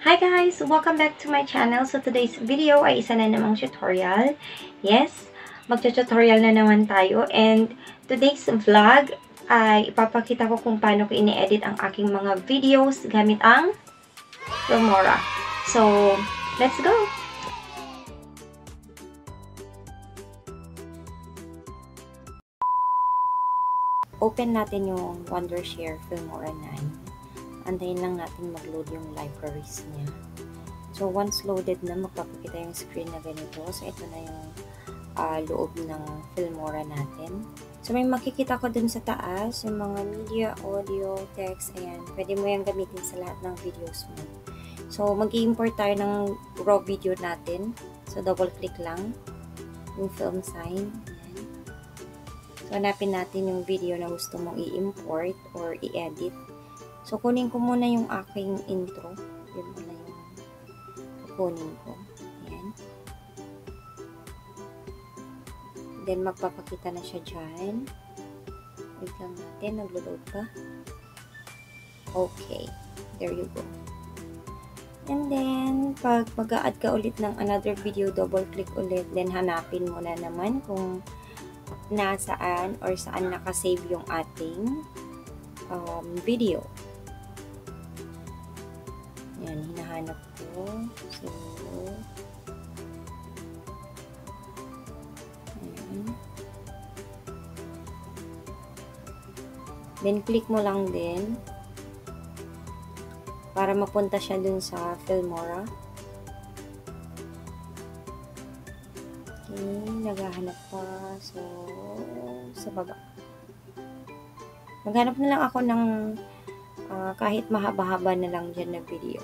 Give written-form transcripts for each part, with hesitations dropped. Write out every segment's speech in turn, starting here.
Hi guys! Welcome back to my channel. So today's video ay isa na namang tutorial. Yes, magtututorial na naman tayo. And today's vlog ay ipapakita ko kung paano ko ini-edit ang aking mga videos gamit ang Filmora. So, let's go! Open natin yung Wondershare Filmora 9. Antayin lang natin mag-load yung libraries niya. So, once loaded na, magpapakita yung screen na ganito. So, ito na yung loob ng Filmora natin. So, may makikita ko dun sa taas, yung mga media, audio, text, ayan. Pwede mo yung gamitin sa lahat ng videos mo. So, mag-i-import tayo ng raw video natin. So, double-click lang yung film sign. Ayan. So, hanapin natin yung video na gusto mong i-import or i-edit. So, kunin ko muna yung aking intro. Yun muna yung kukunin ko. Ayan. Then, magpapakita na siya dyan. Wait lang natin. Naglo-load pa. Okay. There you go. And then, pag mag-a-add ka ulit ng another video, double-click ulit. Then, hanapin mo na naman kung nasaan or saan nakasave yung ating video. Yan, hinahanap ko. So, ayan. Then, click mo lang din para mapunta siya dun sa Filmora. Okay, naghahanap pa. So, sa baba. Maghanap na lang ako ng kahit mahaba-haba na lang dyan na video.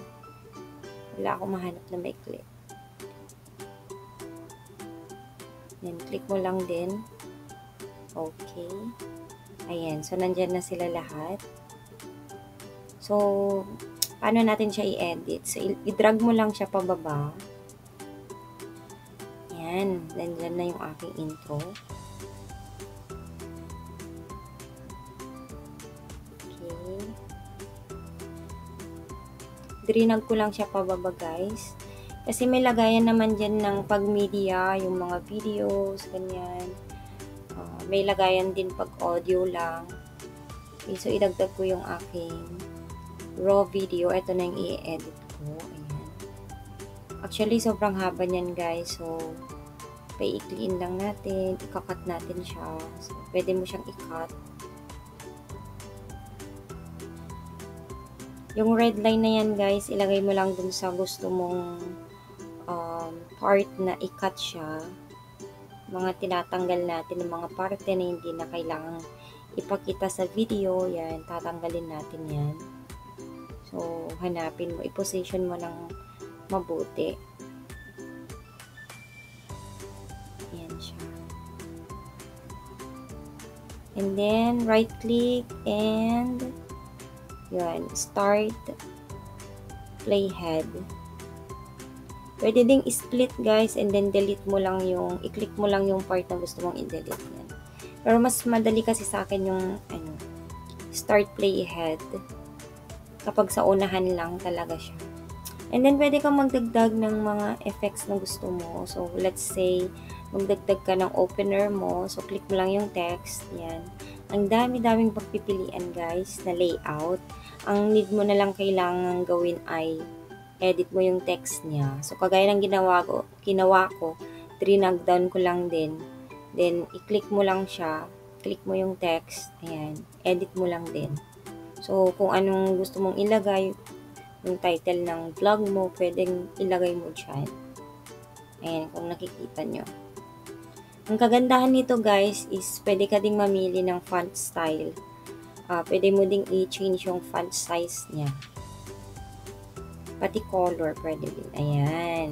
Wala akong mahanap na maikli. Then, click mo lang din. Okay. Ayan. So, nandyan na sila lahat. So, paano natin siya i-edit? So, i-drag mo lang siya pababa. Ayan. Nandyan na yung aking intro. Drinag ko lang siya pababa guys. Kasi may lagayan naman dyan ng pag media, yung mga videos, ganyan. May lagayan din pag audio lang. Okay, so idagdag ko yung aking raw video. Ito na yung i-edit ko. Ayan. Actually, sobrang haba niyan guys. So, paikliin lang natin. Ika-cut natin siya. So, pwede mo siyang i-cut. Yung red line na yan guys, ilagay mo lang dun sa gusto mong part na i-cut siya. Mga tinatanggal natin ng mga parte na hindi na kailangang ipakita sa video, yan, tatanggalin natin yan. So, hanapin mo, i-position mo ng mabuti. Yan siya. And then, right click and yun, start playhead. Pwede ding split guys and then delete mo lang yung, i-click mo lang yung part na gusto mong i-delete yan. Pero mas madali kasi sa akin yung start playhead kapag sa unahan lang talaga siya. And then pwede kang magdagdag ng mga effects na gusto mo. So let's say magdagdag ka ng opener mo. So click mo lang yung text. Yan. Ang dami-daming pagpipilian guys na layout. Ang need mo na lang kailangan gawin ay edit mo yung text niya. So, kagaya ng ginawa ko, drinag down ko lang din. Then, i-click mo lang siya. Click mo yung text. Ayan. Edit mo lang din. So, kung anong gusto mong ilagay, yung title ng vlog mo, pwedeng ilagay mo dyan. Ayan, kung nakikita nyo. Ang kagandahan nito guys is pwede ka ding mamili ng font style. Pwede mo ding i-change yung font size niya. Pati color pwede din. Ayan.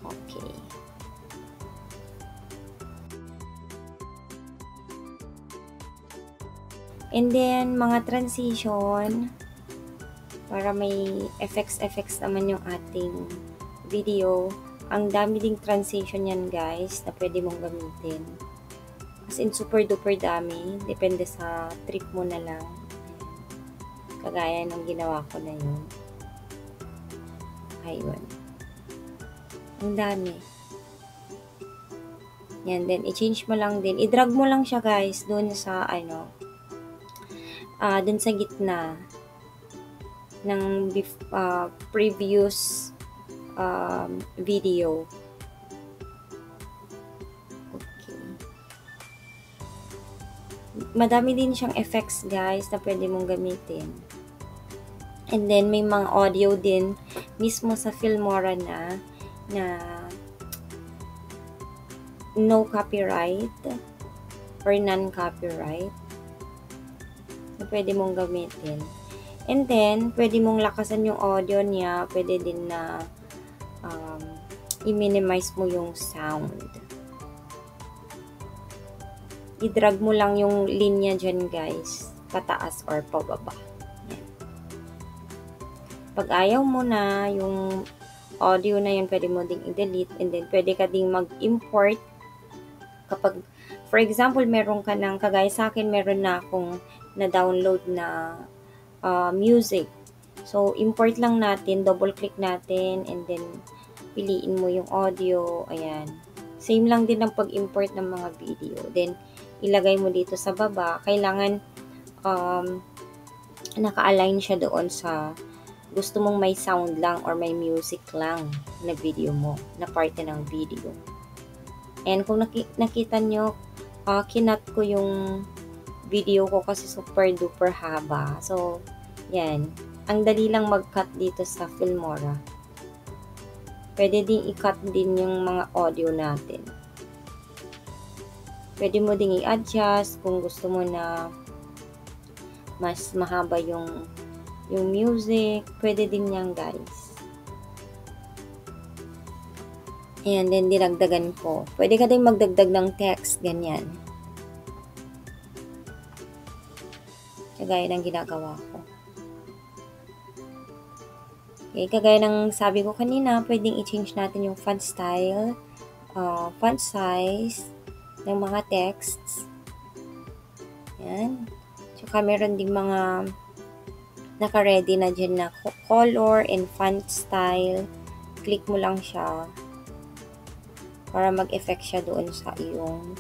Okay. And then, mga transition. Para may effects naman yung ating video. Ang dami ding transition yan guys na pwede mong gamitin. As in super duper dami. Depende sa trip mo na lang. Kagaya ng ginawa ko na yun. Ayun. Ang dami. Yan, then i-change mo lang din. I-drag mo lang siya guys doon sa doon sa gitna ng previous video. Okay. Madami din siyang effects guys na pwede mong gamitin. And then may mga audio din mismo sa Filmora na no copyright or non-copyright na pwede mong gamitin. And then, pwede mong lakasan yung audio niya. Pwede din na i-minimize mo yung sound. I-drag mo lang yung linya dyan guys. Pataas or pababa. Yan. Pag ayaw mo na yung audio na yun, pwede mo ding i-delete. And then, pwede ka ding mag-import. Kapag, for example, meron ka ng, kagaya sa akin, meron na akong na-download na music. So, import lang natin, double-click natin, and then, piliin mo yung audio. Ayan. Same lang din ang pag-import ng mga video. Then, ilagay mo dito sa baba. Kailangan, naka-align siya doon sa gusto mong may sound lang or may music lang na video mo, na parte ng video. And kung nakita nyo, kinat ko yung video ko kasi super duper haba. So, yan. Ang dali lang mag-cut dito sa Filmora. Pwede din i-cut din yung mga audio natin. Pwede mo ding i-adjust kung gusto mo na mas mahaba yung music. Pwede din yan guys. Ayan, then dinagdagan ko. Pwede ka din magdagdag ng text, ganyan. Kagaya ng ginagawa ko. Okay, kagaya ng sabi ko kanina, pwedeng i-change natin yung font style, font size ng mga texts. Yan. Tsaka meron ding mga naka-ready na dyan na color and font style. Click mo lang siya para mag-effect siya doon sa iyong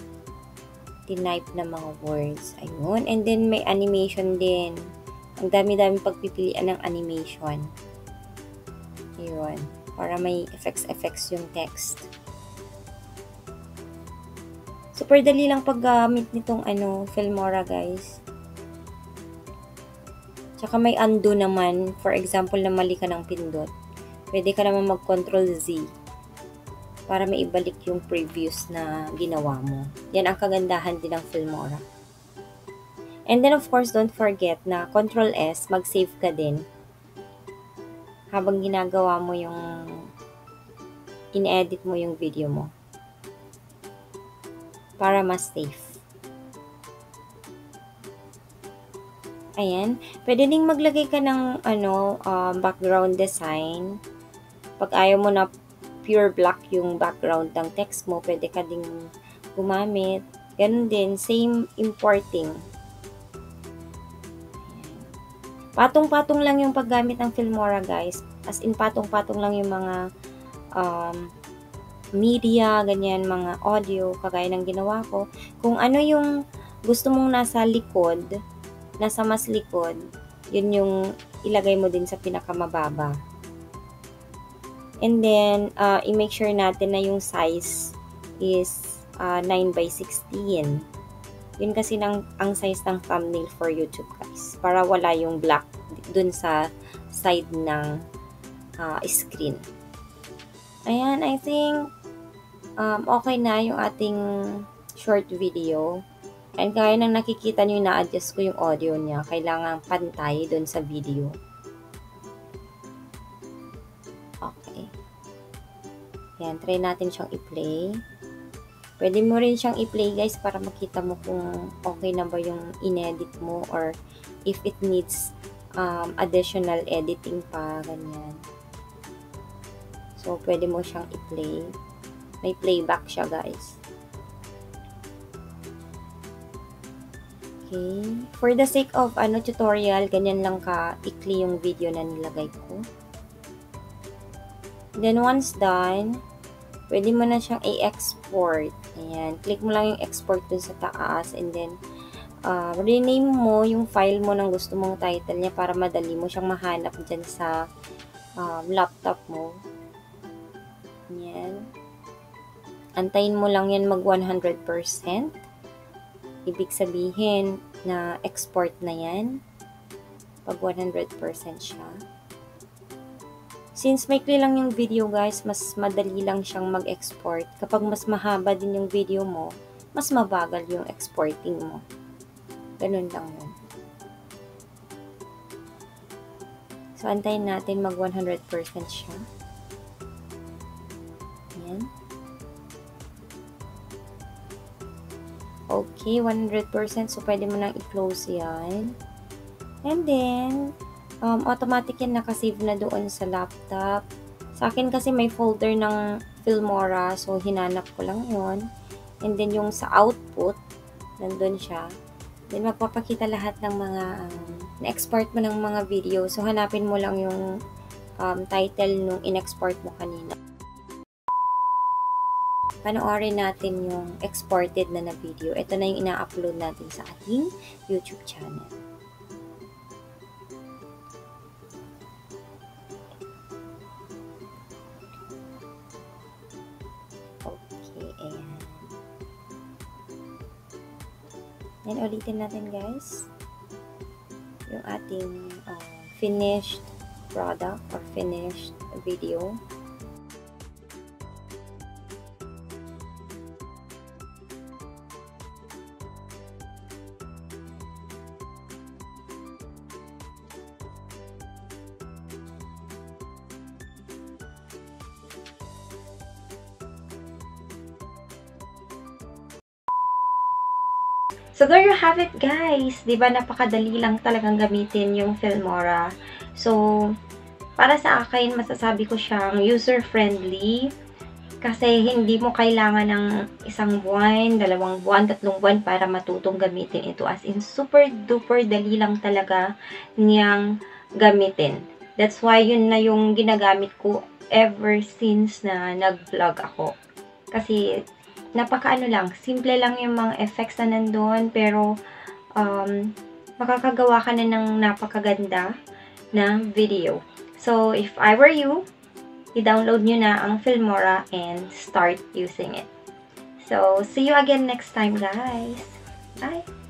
tinype na mga words. Ayun. And then may animation din. Ang dami-dami pagpipilian ng animation. Ayun. Para may effects yung text. Super dali lang paggamit nitong Filmora guys. Tsaka may undo naman. For example, na mali ka ng pindot. Pwede ka naman mag-Ctrl Z. Para maibalik yung previous na ginawa mo. Yan ang kagandahan din ng Filmora. And then of course, don't forget na Ctrl S, mag-save ka din. Habang ginagawa mo yung in-edit mo yung video mo. Para mas safe. Ayan. Pwede ding maglagay ka ng background design. Pag ayaw mo na pure black yung background ng text mo, pwede ka ding gumamit. Ganun din, same importing. Patong-patong lang yung paggamit ng Filmora guys. As in, patong-patong lang yung mga media, ganyan, mga audio, kagaya ng ginawa ko. Kung ano yung gusto mong nasa likod, nasa mas likod, yun yung ilagay mo din sa pinakamababa. And then, i-make sure natin na yung size is 9:16. Yun kasi ang size ng thumbnail for YouTube guys. Para wala yung black dun sa side ng screen. Ayan, I think okay na yung ating short video. And kaya nang nakikita nyo, na-adjust ko yung audio niya. Kailangan pantay dun sa video. Okay. Ayan, try natin siyang i-play. Pwede mo rin siyang i-play guys para makita mo kung okay na ba yung in-edit mo or if it needs additional editing pa, ganyan. So, pwede mo siyang i-play. May playback siya guys. Okay. For the sake of tutorial, ganyan lang ka-ikli yung video na nilagay ko. Then once done, pwede mo na siyang i-export. Ayan. Click mo lang yung export dun sa taas and then rename mo yung file mo ng gusto mong title niya para madali mo siyang mahanap dyan sa laptop mo. Ayan. Antayin mo lang yan mag 100%. Ibig sabihin na export na yan pag 100% siya. Since maikli lang yung video guys, mas madali lang siyang mag-export. Kapag mas mahaba din yung video mo, mas mabagal yung exporting mo. Ganun lang yun. So, antayin natin mag 100% siya. Ayan. Okay, 100%. So, pwede mo nang i-close yan. And then, automatic yan nakasave na doon sa laptop. Sa akin kasi may folder ng Filmora. So, hinanap ko lang yon. And then, yung sa output, nandun siya. Then, magpapakita lahat ng mga na-export mo ng mga video. So, hanapin mo lang yung title nung in-export mo kanina. Panoorin natin yung exported na video. Ito na yung ina-upload natin sa ating YouTube channel. Okay, ayan. Then, ulitin natin guys. Yung ating finished product or finished video. So, there you have it, guys. Diba, napakadali lang talagang gamitin yung Filmora. So, para sa akin, masasabi ko siyang user-friendly. Kasi, hindi mo kailangan ng 1 buwan, 2 buwan, 3 buwan para matutong gamitin ito. As in, super-duper dali lang talaga niyang gamitin. That's why, yun na yung ginagamit ko ever since na nag-vlog ako. Kasi, napakaano lang, simple lang yung mga effects na nandun, pero makakagawa ka na ng napakaganda na video. So, if I were you, i-download nyo na ang Filmora and start using it. So, see you again next time, guys. Bye!